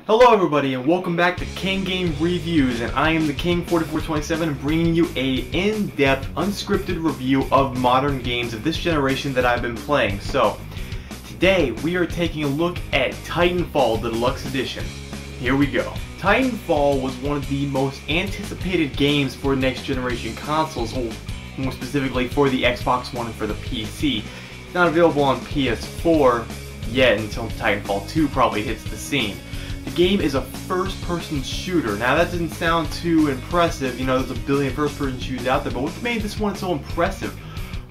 Hello everybody and welcome back to King Game Reviews, and I am the King 4427 bringing you a in-depth, unscripted review of modern games of this generation that I've been playing. So, today we are taking a look at Titanfall, the Deluxe Edition. Here we go. Titanfall was one of the most anticipated games for next generation consoles, or more specifically for the Xbox One and for the PC. It's not available on PS4 yet until Titanfall 2 probably hits the scene. The game is a first-person shooter. Now that doesn't sound too impressive, you know, there's a billion first-person shooters out there, but what made this one so impressive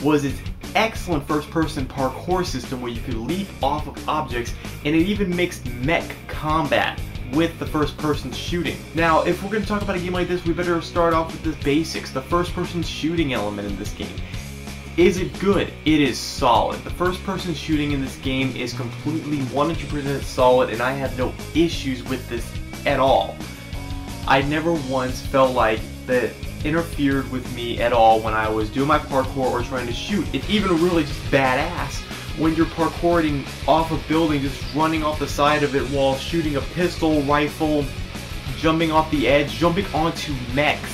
was its excellent first-person parkour system where you could leap off of objects, and it even mixed mech combat with the first-person shooting. Now, if we're going to talk about a game like this, we better start off with the basics, the first-person shooting element in this game. Is it good? It is solid. The first-person shooting in this game is completely 100% solid, and I have no issues with this at all. I never once felt like that interfered with me at all when I was doing my parkour or trying to shoot. It's even really just badass when you're parkouring off a building, just running off the side of it while shooting a pistol, rifle, jumping off the edge, jumping onto mechs.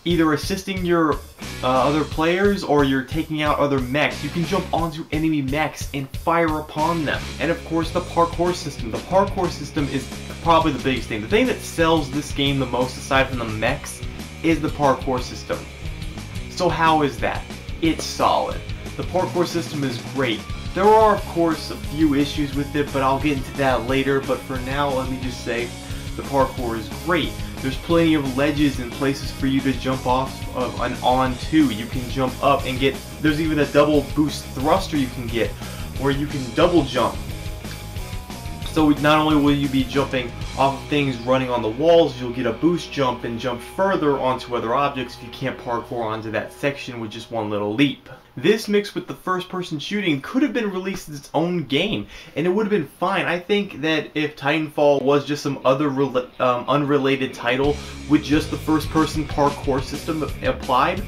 Either assisting your other players or you're taking out other mechs. You can jump onto enemy mechs and fire upon them. And of course the parkour system. The parkour system is probably the biggest thing. The thing that sells this game the most aside from the mechs is the parkour system. So how is that? It's solid. The parkour system is great. There are of course a few issues with it, but I'll get into that later. But for now, let me just say the parkour is great. There's plenty of ledges and places for you to jump off of and onto. You can jump up and get, there's even a double boost thruster you can get where you can double jump. So not only will you be jumping off of things running on the walls, you'll get a boost jump and jump further onto other objects if you can't parkour onto that section with just one little leap. This mixed with the first-person shooting could have been released as its own game, and it would have been fine. I think that if Titanfall was just some other unrelated title with just the first-person parkour system applied,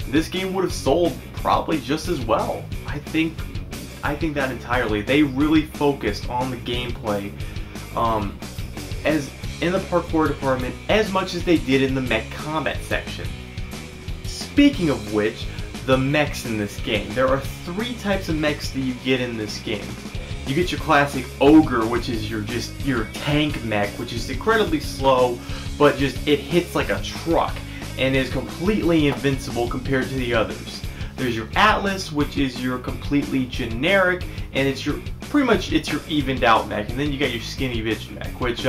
this game would have sold probably just as well. I think that entirely. They really focused on the gameplay as in the parkour department as much as they did in the mech combat section. Speaking of which, the mechs in this game. There are three types of mechs that you get in this game. You get your classic ogre, which is your tank mech, which is incredibly slow, but just it hits like a truck and is completely invincible compared to the others. There's your Atlas, which is your completely generic, and it's your evened out mech. And then you got your skinny bitch mech, which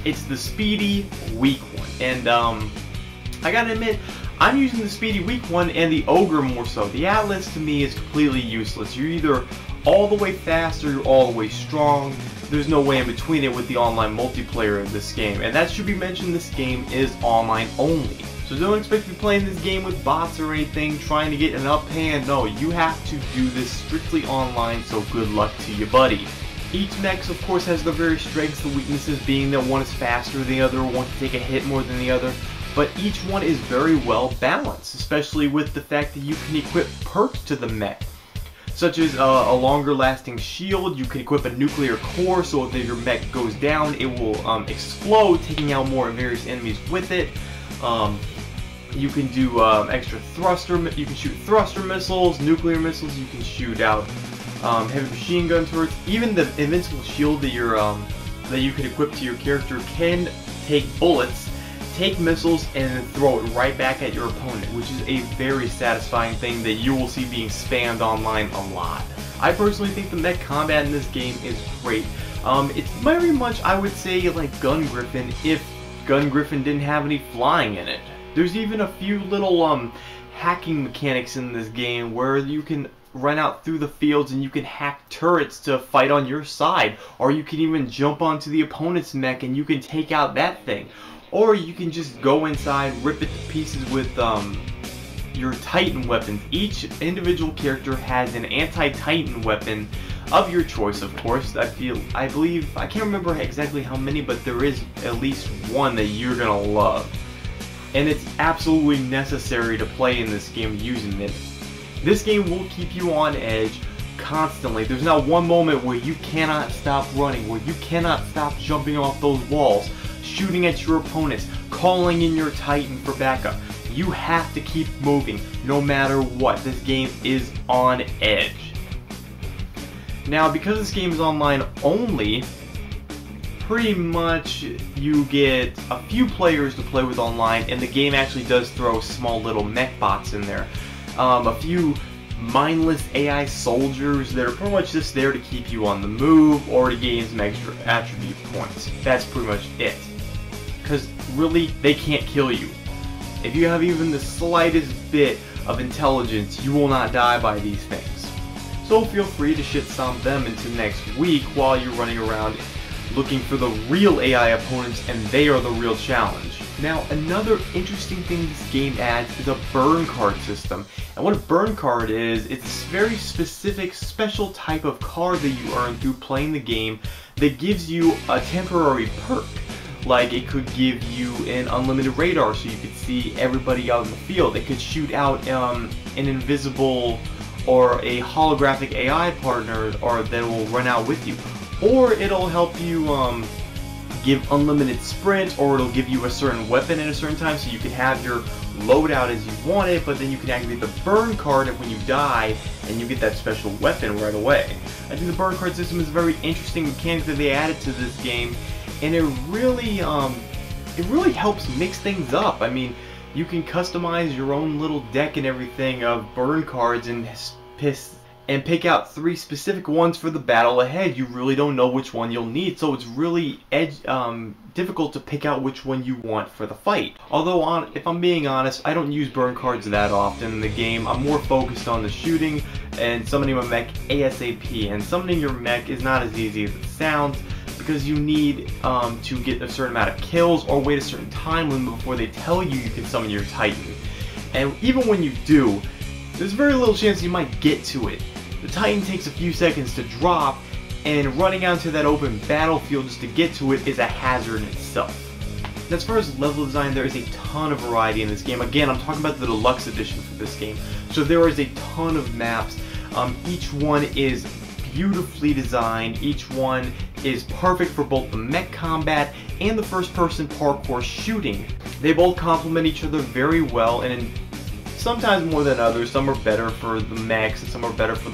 it's the speedy weak one. And I gotta admit, I'm using the speedy weak one and the ogre more so. The Atlas to me is completely useless. You're either all the way fast or you're all the way strong. There's no way in between it with the online multiplayer in this game. And that should be mentioned, this game is online only. So don't expect to be playing this game with bots or anything, trying to get an up hand. No, you have to do this strictly online, so good luck to you, buddy. Each mech, of course, has their various strengths, the weaknesses being that one is faster than the other, one can take a hit more than the other. But each one is very well balanced, especially with the fact that you can equip perks to the mech, such as a longer lasting shield. You can equip a nuclear core, so if your mech goes down, it will explode, taking out more various enemies with it. You can do extra thruster, you can shoot thruster missiles, nuclear missiles, you can shoot out heavy machine gun turrets. Even the invincible shield that you can equip to your character can take bullets, take missiles, and then throw it right back at your opponent, which is a very satisfying thing that you will see being spammed online a lot. I personally think the mech combat in this game is great. It's very much, I would say, like Gun Griffin if Gun Griffin didn't have any flying in it. There's even a few little hacking mechanics in this game where you can run out through the fields and you can hack turrets to fight on your side, or you can even jump onto the opponent's mech and you can take out that thing. Or you can just go inside, rip it to pieces with your Titan weapons. Each individual character has an anti-Titan weapon of your choice, of course. I believe, I can't remember exactly how many, but there is at least one that you're gonna love. And it's absolutely necessary to play in this game using it. This game will keep you on edge constantly. There's not one moment where you cannot stop running, where you cannot stop jumping off those walls, shooting at your opponents, calling in your Titan for backup. You have to keep moving no matter what. This game is on edge. Now, because this game is online only, pretty much you get a few players to play with online, and the game actually does throw small little mech bots in there. A few mindless AI soldiers that are pretty much just there to keep you on the move or to gain some extra attribute points. That's pretty much it. Because really, they can't kill you. If you have even the slightest bit of intelligence, you will not die by these things. So feel free to shit stomp them into next week while you're running around looking for the real AI opponents, and they are the real challenge. Now, another interesting thing this game adds is a burn card system. And what a burn card is, it's a very specific, special type of card that you earn through playing the game that gives you a temporary perk. Like, it could give you an unlimited radar so you could see everybody out in the field. It could shoot out an invisible or a holographic AI partner or that will run out with you. Or it'll help you give unlimited sprint, or it'll give you a certain weapon at a certain time so you can have your loadout as you want it, but then you can activate the burn card when you die and you get that special weapon right away. I think the burn card system is a very interesting mechanic that they added to this game, and it really helps mix things up. I mean, you can customize your own little deck and everything of burn cards and pick out 3 specific ones for the battle ahead. You really don't know which one you'll need, so it's really difficult to pick out which one you want for the fight. Although, if I'm being honest, I don't use burn cards that often in the game. I'm more focused on the shooting and summoning my mech ASAP, and summoning your mech is not as easy as it sounds, because you need to get a certain amount of kills or wait a certain time limit before they tell you you can summon your Titan. And even when you do, there's very little chance you might get to it. The Titan takes a few seconds to drop, and running out to that open battlefield just to get to it is a hazard in itself. As far as level design, there is a ton of variety in this game. Again, I'm talking about the Deluxe edition for this game. So there is a ton of maps. Each one is beautifully designed. Each one is perfect for both the mech combat and the first-person parkour shooting. They both complement each other very well, and sometimes more than others. Some are better for the mechs, and some are better for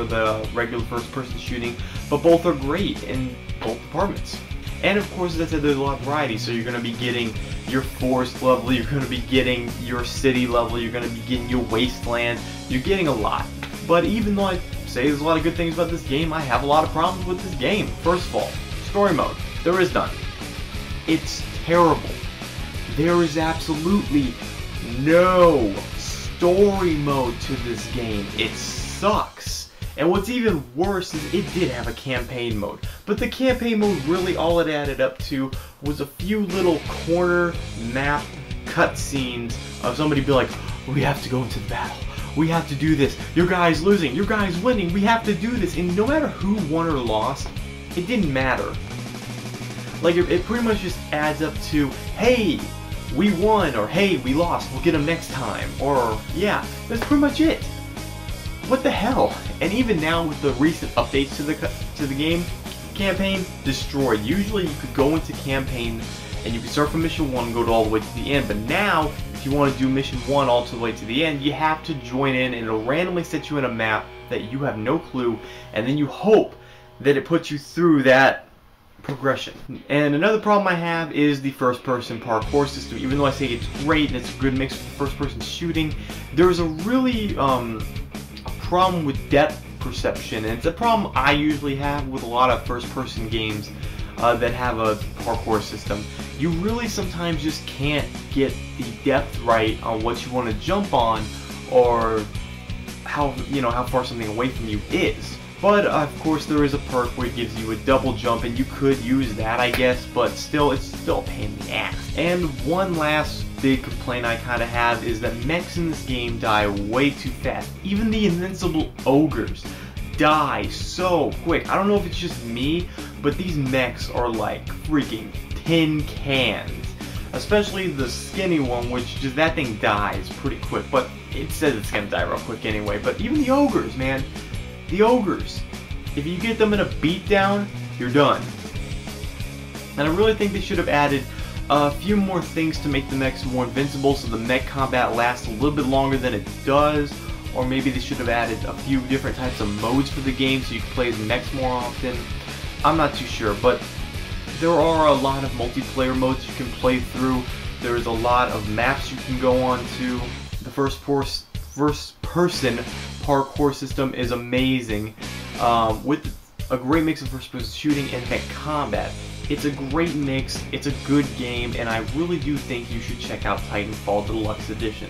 the regular first-person shooting. But both are great in both departments. And of course, as I said, there's a lot of variety. So you're going to be getting your forest level, you're going to be getting your city level, you're going to be getting your wasteland. You're getting a lot. But even though I say there's a lot of good things about this game, I have a lot of problems with this game. First of all, story mode. There is none. It's terrible. There is absolutely no story mode to this game. It sucks. And what's even worse is it did have a campaign mode. But the campaign mode, really all it added up to was a few little corner map cutscenes of somebody be like, we have to go into the battle. We have to do this. Your guy's losing. Your guy's winning. We have to do this. And no matter who won or lost, it didn't matter. Like, it pretty much just adds up to, hey, we won, or hey, we lost, we'll get them next time, or yeah, that's pretty much it. What the hell? And even now with the recent updates to the game, campaign destroyed. Usually you could go into campaign and you can start from mission 1 and go all the way to the end, but now if you want to do mission 1 all the way to the end, you have to join in, and it'll randomly set you in a map that you have no clue, and then you hope that it puts you through that progression. And another problem I have is the first-person parkour system. Even though I say it's great and it's a good mix of first-person shooting, there's a really a problem with depth perception, and it's a problem I usually have with a lot of first-person games that have a parkour system. You really sometimes just can't get the depth right on what you want to jump on, or how far something away from you is. But of course there is a perk where it gives you a double jump, and you could use that, I guess, but still, it's still a pain in the ass. And one last big complaint I kind of have is that mechs in this game die way too fast. Even the invincible ogres die so quick. I don't know if it's just me, but these mechs are like freaking tin cans. Especially the skinny one, which just, that thing dies pretty quick, but it says it's gonna die real quick anyway. But even the ogres, man, the ogres. If you get them in a beatdown, you're done. And I really think they should have added a few more things to make the mechs more invincible so the mech combat lasts a little bit longer than it does. Or maybe they should have added a few different types of modes for the game so you can play as mechs more often. I'm not too sure, but there are a lot of multiplayer modes you can play through. There's a lot of maps you can go on to. The first person parkour system is amazing, with a great mix of first-person shooting and mech combat. It's a great mix, it's a good game, and I really do think you should check out Titanfall Deluxe Edition.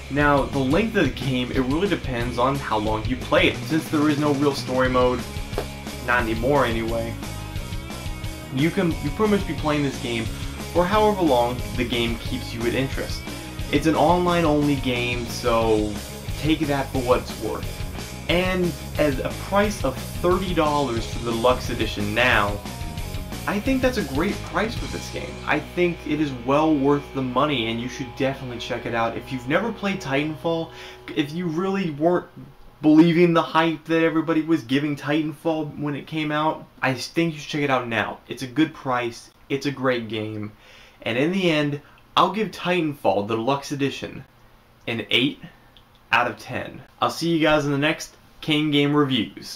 Now, the length of the game, it really depends on how long you play it. Since there is no real story mode, not anymore anyway, you pretty much be playing this game for however long the game keeps you at interest. It's an online-only game, so take that for what it's worth. And at a price of $30 for the Deluxe Edition now, I think that's a great price for this game. I think it is well worth the money, and you should definitely check it out. If you've never played Titanfall, if you really weren't believing the hype that everybody was giving Titanfall when it came out, I think you should check it out now. It's a good price, it's a great game, and in the end, I'll give Titanfall, the Deluxe Edition, an 8 out of 10. I'll see you guys in the next King Game Reviews.